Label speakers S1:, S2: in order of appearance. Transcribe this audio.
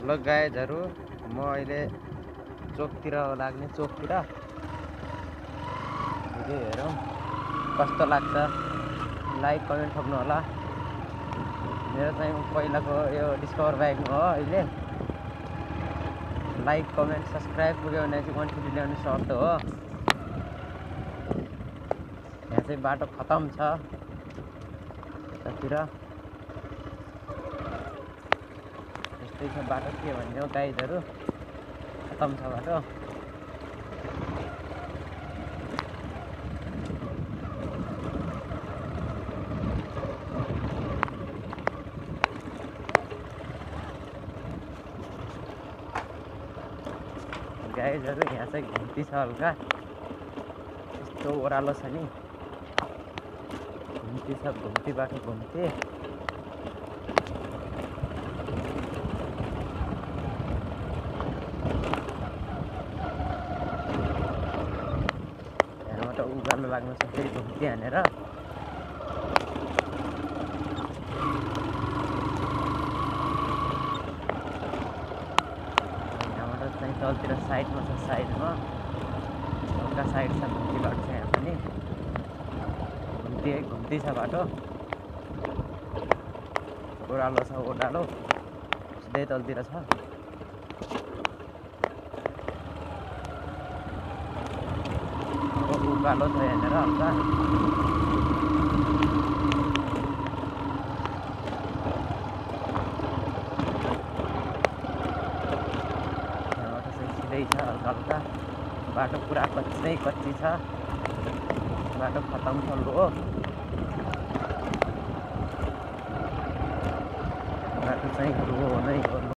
S1: ल गाइजहरु म अहिले चोकतिर लाग्ने चोकतिर भिडियो हेरौँ कस्तो लाग्छ लाइक कमेन्ट थप्नु होला मेरो चाहिँ पहिलाको यो डिस्कभर बाइक हो अहिले लाइक कमेन्ट सब्स्क्राइब पुग्यो भने चाहिँ 150 ल्याउने सर्त हो यहाँ चाहिँ बाटो खतम छ यतातिर यस्तै छ बाटो के भन्ने हो गाइजहरु खतम छ बाटो गाइजहरु यहाँ चाहिँ घुम्ती छ हल्का यस्तो ओह्रालो छ नि घुम्ती छ घुम्ती बाटो घुम्ती यहाँबाट उकालो लाग्नु छ फेरि घुम्ती हानेर तलतिर साइडमा छ साइडमा हल्का साइड छ घुम्ती बाटो छ यहाँ पनि घुम्ती छ बाटो ओह्रालो छ ओह्रालो सिधै तलतिर छ उकालो छ यहाँनिर हल्का छ हल्का हल्का बाटो पुरा कच्ची छ बाटो खतम छ लो बाटो चाहिँ लो नै हो।